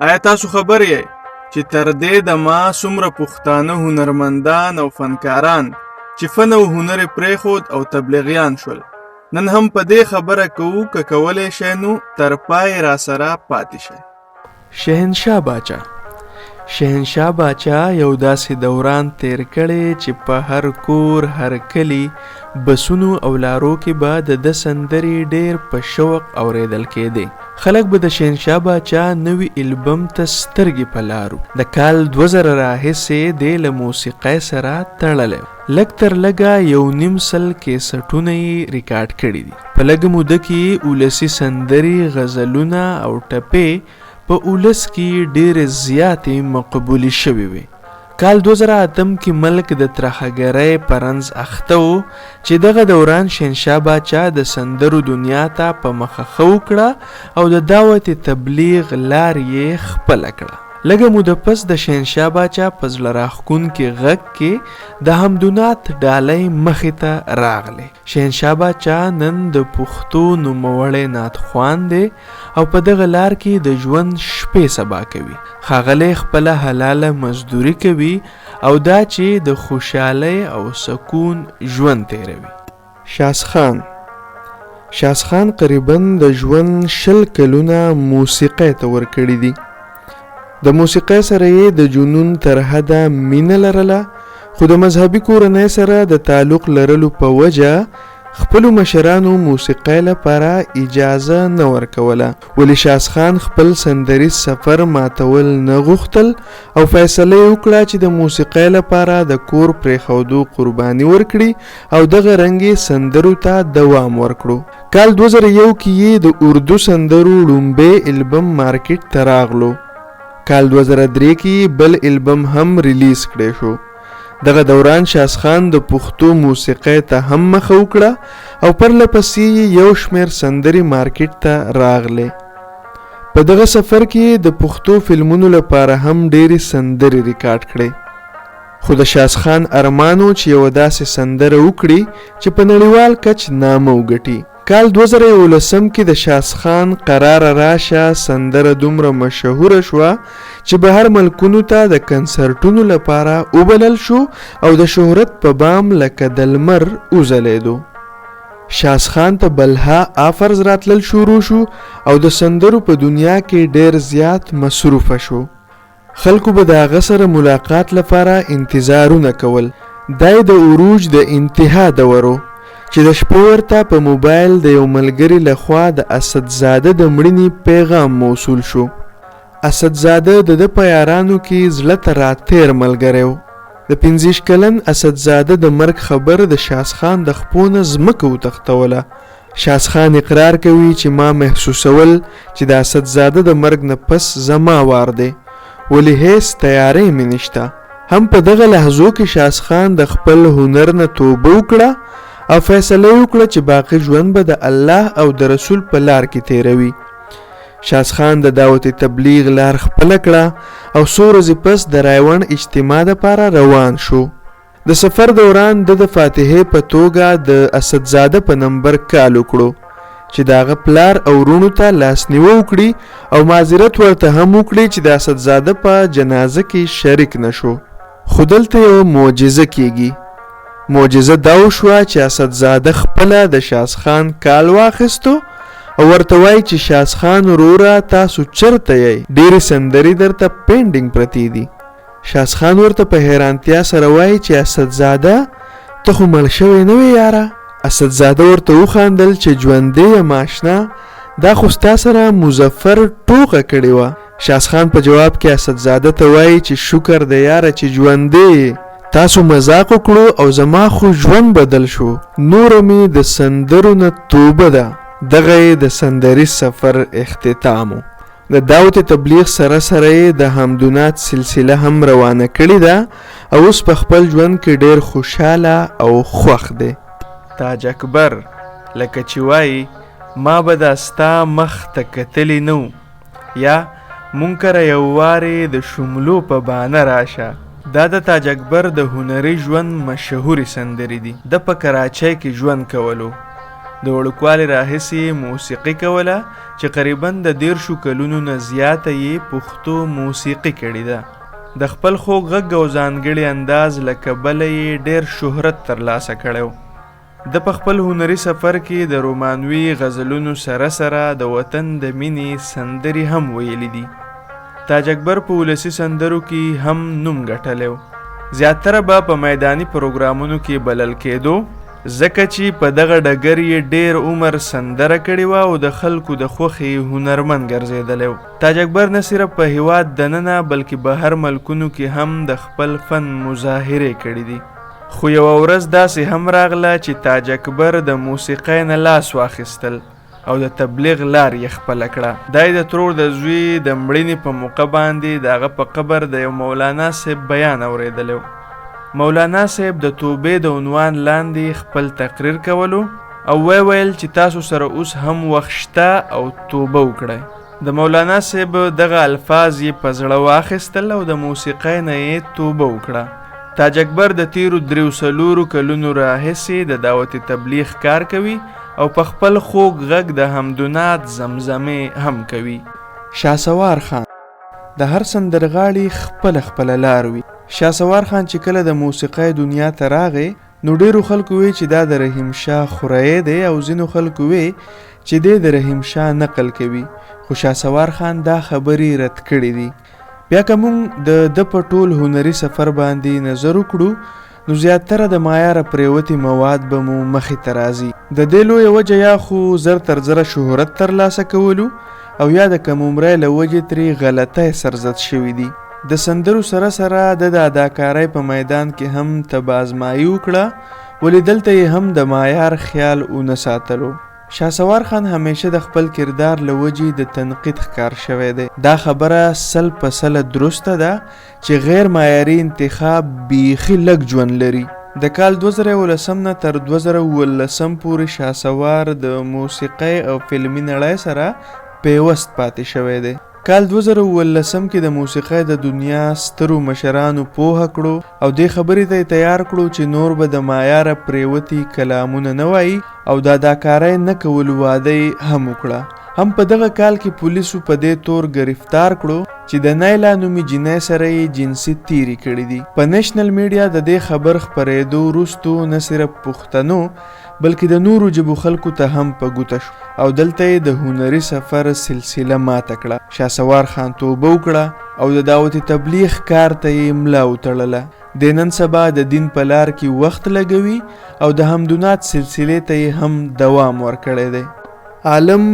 آیا تاسو خبر یې چې تر دې دمه څومره پښتانه هنرمندان او فنکاران چې فن او هنر یې پرېښود او تبلیغیان شول؟ نن هم په دې خبره کوو که کولی شئ نو تر پای راسره پاتې شئ. شهنشاه باچا شهنشاه باچا یو داسې دوران تیر کړی چې په هر کور هر کلی بسونو او لارو کې به د سندرې ډیر په شوق اوریدل کېدې. خلک به د شهنشاه باچا نوي البم ته سترګې په لارو. د کال 2000 راهیسې دی له موسیقۍ سره تړلی. لږ تر لږه 1.5 کیسټونه یې ریکارډ کړي دي. په لږه موده کې ولسي سندرې، غزلونه او ټپې په اولس کې ډېرې زیاتې مقبولې شوې وې. کال 2008 کې ملک د ترهګرۍ په رنځ اخته و چې دغه دوران شهنشاه باچا د سندرو دنیا ته په مخه ښه وکړه او د دعوت تبلیغ لار یې خپله کړه. لږه موده پس د شهنشاه باچا په زړه راښکونکي غږ کې د حمدونات ډالۍ مخې ته راغلی. شهنشاه باچا نن د پښتو نوموړی نعتخوان دی او په دغه لار کې د ژوند شپې سبا کوي. ښاغلی خپله حلاله مزدوري کوي او دا چې د خوشحالۍ او سکون ژوند تیروي. شاسخان شاسخان قریبا د ژوند 20 کلونه موسیقۍ ته ورکړي دي. د موسیقۍ سره یې د جنون تر حده مینه لرله، خو د مذهبي کورنۍ سره د تعلق لرلو په وجه خپلو مشرانو موسیقۍ لپاره اجازه نه ورکوله. ولی شاسخان خپل سندریز سفر ماتول نه غوښتل او فیصله یې وکړه چې د موسیقۍ لپاره د کور پرېښودو قرباني ورکړي او دغه رنګ سندرو ته دوام ورکړو. کال 2001 کې یې د اردو سندرو لومبی البم مارکیټ ته راغلو. کال 2003 کې بل البم هم ریلیز کړی شو. دغه دوران شاسخان د پښتو موسیقۍ ته هم مخه وکړه او پرله پسې یو شمېر سندرې مارکیټ ته راغلې. په دغه سفر کې د پښتو فلمونو لپاره هم ډېرې سندرې ریکارډ کړې. خو د شاسخان ارمانو چې یوه داسې سندره وکړي چې په نړیوال کچ نامه وګټي. کال 2011 کې د شاسخان قرار راشه سندره دومره مشهوره شوه چې بهر ملکونو ته د کنسرټونو لپاره وبلل شو او د شهرت په بام لکه د لمر وځلېدو. شاسخان ته بلها آفرز راتلل شروع شو او د سندرو په دنیا کې ډېر زیات مصروفه شو. خلکو به د هغه سره ملاقات لپاره انتظارونه کول. دا د عروج د انتها دورو چې د شپې ورته په موبایل د یو ملګري لخوا د اسدزاده د مړینې پیغام موصول شو. اسدزاده د ده په یارانو کې زړه ته راتیر ملګری و. د 15 کلن اسدزاده د مرګ خبر د شاسخان د خپو نه ځمکه وتښتوله. شاسخان اقرار کوي چې ما محسوسول چې د اسدزاده د مرګ نه پس زما وار دی، ولی هیڅ تیاری مې نشته. هم په دغه لحظو کې شاسخان د خپل هنر نه توبه وکړه او فیصله وکړه چې باقی ژوند به د الله او د رسول په لار کې تیروي. شاسخان د دعوت تبلیغ لار خپله کړه او څو ورځې پس د رایوند اجتماع دپاره روان شو. د سفر دوران د فاتحې په توګه د اسدزاده په نمبر کال وکړو چې د هغه پلار او وروڼو ته لاسنیوه وکړي او معذرت ورته هم وکړي چې د اسدزاده په جنازه کې شریک نشو. خو دلته یو معجزه کیږي. معجزه دا وشوه چې اسدزاده خپله د شاسخان کال واخیستو او ورته وایي چې شاسخان وروره تاسو چرته یې؟ ډېرې سندرې درته پینډینګ پرتې دي. شاسخان ورته په حیرانتیا سره وایي چې اسدزاده ته خو مړ شوی نه وې یاره. اسدزاده ورته وخندل چې ژوندی یم اشنا، دا خو ستا سره مظفر ټوکه کړې وه. شاسخان په جواب کې اسدزاده ته وایي چې شکر دی یاره چې ژوندی، تاسو مذاق وکړو او زما خو ژوند بدل شو. نوره مې د سندرو نه توبه ده. دغه یې د سندري سفر اختتامو. د دعوت تبلیغ سره سره یې د حمدونات سلسله هم روانه کړې ده او اوس په خپل ژوند کې ډېر خوشحاله او خوښ دی. تاج اکبر لکه چې وایي ما به دا ستا مخ ته کتلی نو، یا مونږ کره یو وارې د شملو په بانه راشه. دا د تاج اکبر د هنري ژوند مشهوري سندرې دي. د په کراچۍ کې ژوند کولو. د وړوکوالي راهیسې موسیقي کوله چې قریبا د 10 کلونو نه زیاته یې پښتو موسیقي کړې ده. د خپل خوږ غږ او ځانګړي انداز له کبله یې ډېر شهرت ترلاسه کړی و. د په خپل هنري سفر کې د رومانوي غزلونو سره سره د وطن د مینې سندرې هم ویلي دي. تاج اکبر په ولسي سندرو کې هم نوم ګټلی و. زیاتره به په میداني پروګرامونو کې بلل کېدو ځکه چې په دغه ډګر یې ډېر عمر سندره کړې وه او د خلکو د خوښې هنرمند ګرځېدلی و. تاج اکبر نه صرف په هیواد دننه بلکې بهر ملکونو کې هم د خپل فن مظاهرې کړي دي. خو یوه ورځ داسې هم راغله چې تاج اکبر د موسیقۍ نه لاس واخیستل او د تبلیغ لار یې خپله کړه. دا یې د ترور د زوی د مړینې په موقع باندې د هغه په قبر د یو مولانا صاحب بیان اورېدلی و. مولانا صاحب د توبې د عنوان لاندې خپل تقریر کولو او ویل چې تاسو سره اوس هم وخت شته او توبه وکړئ. د مولانا صاحب دغه الفاظ یې په زړه واخیستل او د موسیقۍ نه یې توبه وکړه. تاج اکبر د تیرو 3 کلونو راهیسې د دعوت تبلیغ کار کوي او په خپل خوږ غږ د حمدونات زمزمې هم کوي. شاسوار خان د هر سندرغاړي خپل لار وي. شاسوار خان چې کله د موسیقۍ دنیا ته راغی نو ډیرو خلکو وی چې دا د رحیم شاه خورایې دی او ځینو خلکو وی چې د رحیم شاه نقل کوي. خو شاسوار خان دا خبرې رد کړې دي. بیا که موږ د په ټول هنري سفر باندې نظر وکړو نو زیاتره د معیاره پریوتي مواد به مو مخې ته راځي. د دې لویه وجه یا خو زر تر زره شهرت ترلاسه کولو او یا د کم عمرۍ له وجې ترې غلطۍ سرزد شوي دي. د سندرو سره سره د اداکارۍ په میدان کې هم تبازمایي وکړه ولې دلته یې هم د معیار خیال ونه ساتلو. شاسوار خان همیشه د خپل کردار له وجې د تنقید ښکار شوی دی. دا خبره 100% درسته ده چې غیر معیاري انتخاب بیخي لږ ژوند لري. د کال 2011 نه تر 2019 پورې شاسوار د موسیقۍ او فلمي نړۍ سره پیوست پاتې شوی دی. کال 2019 کې د موسیقۍ د دنیا سترو مشرانو پوهه کړو او دې خبرې ته تیار کړو چې نور به د معیاره پریوتي کلامونه نه وایي او د اداکارۍ نه کولو واده هم وکړه. هم په دغه کال کې پولیسو په دې تور گرفتار کړو چې د نایلا نومي جینۍ سره یې جنسي تیری کړې دي. په نېشنل میډیا د دې خبر خپرېدو وروستو نه صرف پښتنو بلکې د نورو ژبو خلکو ته هم په ګوته شو او دلته یې د هنري سفر سلسله ماته کړه. شاسوار خان توبه وکړه او د دعوت تبلیغ کار ته یې ملا وتړله. د نن سبا د دین په لار کې وخت لګوي او د حمدونات سلسلې ته یې هم دوام ورکړی دی. عالم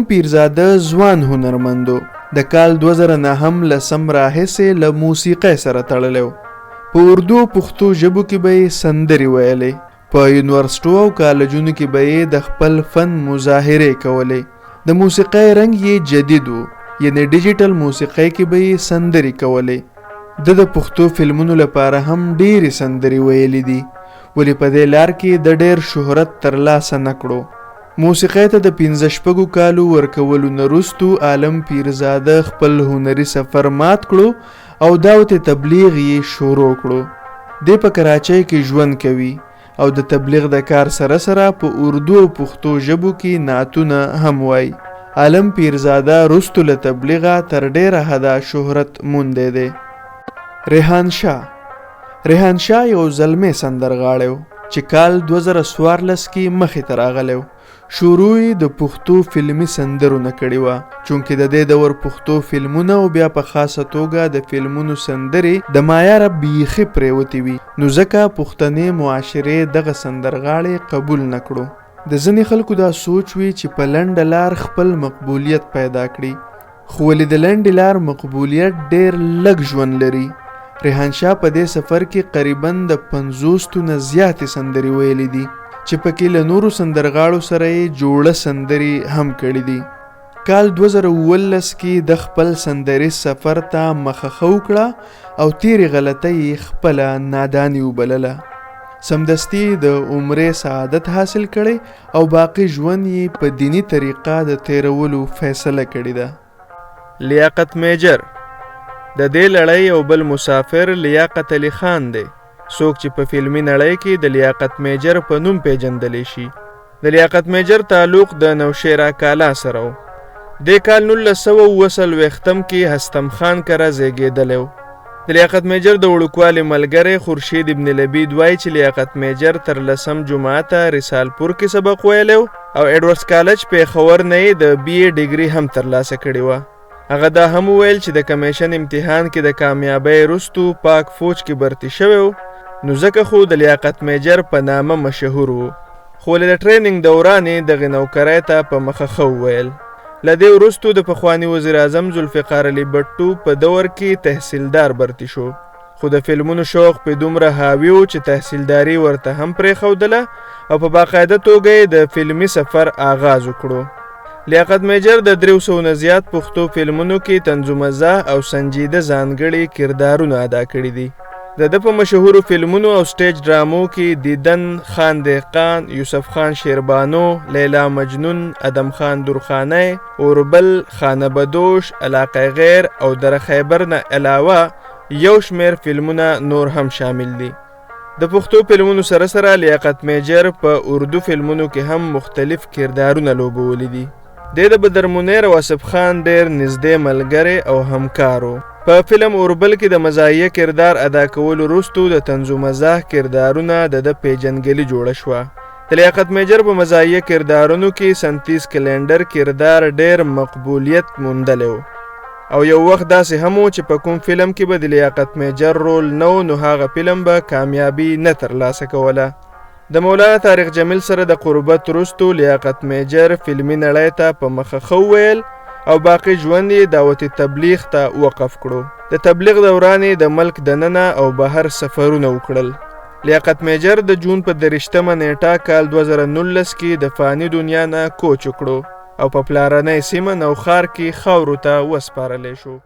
پیرزاده ځوان هنرمندو د کال 2009 راهیسې له موسیقۍ سره تړلی و. په اردو او پښتو ژبو کې به یې سندرې ویلې. په یونیورسټو او کالجونو کې به یې د خپل فن مظاهرې کولې. د موسیقۍ رنګ یې جدید و یعنی ډیجیټل موسیقۍ کې به یې سندرې کولې. د پښتو فلمونو لپاره هم ډېرې سندرې ویلې دي ولې په دې لار کې د ډېر شهرت ترلاسه نه کړو. موسیقۍ ته د 15 کالو ورکولو نه وروستو عالم پیرزاده خپل هنري سفر مات کړو او دعوت تبلیغ یې شروع کړو. دی په کراچۍ کې ژوند کوي او د تبلیغ د کار سره سره په اردو او پښتو ژبو کې نعتونه هم وایي. عالم پیرزاده وروستو له تبلیغه تر ډېره حده شهرت موندی دی. ریحان شاه یو زلمی سندرغاړی و چې کال 2014 کې مخې ته راغلی و. شروع یې د پښتو فلمي سندرو نه کړې وه چونکې د دې دور پښتو فلمونه او بیا په خاصه توګه د فلمونو سندرې د معیاره بیخي پریوتې وي نو ځکه پښتنې معاشرې دغه سندرغاړی قبول نه کړو. د ځینې خلکو دا سوچ وي چې په لنډه لار خپل مقبولیت پیدا کړي خو ولې د لنډې لار مقبولیت ډېر لږ ژوند لري. ریحان شاه په دې سفر کې قریباً د 50 نه زیاتې سندرې ویلې دي چې پکې له نورو سندرغاړو سره یې جوړه سندرې هم کړي دي. کال 2019 کې د خپل سندري سفر ته مخه وکړه او تیرې غلطۍ یې خپله ناداني وبلله. سمدستي د عمرې سعادت حاصل کړي او باقی ژوند یې په دینی طریقه د تیرولو فیصله کړې ده. لیاقت میجر د دې لړۍ یو بل مسافر لیاقت علي خان دی څوک چې په فلمي نړۍ کې د لیاقت میجر په نوم پیژندلی شي. د لیاقت میجر تعلق د نوشیره کالا سره و. دې کال 1929 کې هستم خان کره زیږېدلی و. د لیاقت میجر د وړوکوالي ملګری خورشید ابن لبید وایي چې لیاقت میجر تر 10 جماعته رسالپور کې سبق ویلی او ایډورډز کالج پېښور نه یې د BA ډګري هم ترلاسه کړې وه. هغه دا هم وویل چې د کمیشن امتحان کې د کامیابۍ وروستو پاک فوج کې برتي شوی و، نو ځکه خو د لیاقت میجر په نامه مشهور و. خو له ټریننګ دوران یې دغې نوکرۍ ته په مخه ښه وویل. له دې وروستو د پخواني وزیر اعظم ذوالفقار علي بټو په دور کې تحصیلدار برتي شو، خو د فلمونو شوق په دومره حاوي و چې تحصیلداري ورته هم پرېښودله او په باقاعده توګه یې د فلمي سفر آغاز وکړو. لیاقت میجر د 300 نه زیات پښتو فلمونو کې طنزمزاح او سنجیده ځانګړي کردارونه ادا کړي دي. د ده په مشهورو فلمونو او سټیج ډرامو کې دیدن، خان دهقان، یوسف خان شیربانو، لیلا مجنون، ادم خان درخانی، اوربل، خانه بدوش، علاقه غیر او در خیبر نه علاوه یو شمیر فلمونه نور هم شامل دي. د پښتو فلمونو سره سره لیاقت میجر په اردو فلمونو کې هم مختلف کردارونه لوبولی دي. د بدر منیر او آصف خان ډېر نږدې ملګری او همکار و. په فلم اوربل کې د مزاحیه کردار ادا کولو وروستو د طنزمزاح کردارونه د پیژندګلي جوړه شوه. د لیاقت میجر په مزاحیه کردارونو کې 37 کلندر کردار ډېر مقبولیت موندلی و او یو وخت داسې هم و چې په کوم فلم کې به د لیاقت میجر رول نه و نو هغه فلم به کامیابي نه ترلاسه کوله. د مولانا طارق جمیل سره د قربت وروستو لیاقت میجر فلمي نړۍ ته په مخه ښه وویل او باقی ژوند یې دعوت تبلیغ ته وقف کړو. د تبلیغ دوران یې د ملک دننه او بهر سفرونه وکړل. لیاقت میجر د جون په 23 نیټه کال 2019 کې د فانی دنیا نه کوچ وکړو او په پلارنۍ سیمه نوښار کې خاورو ته وسپارلی شو.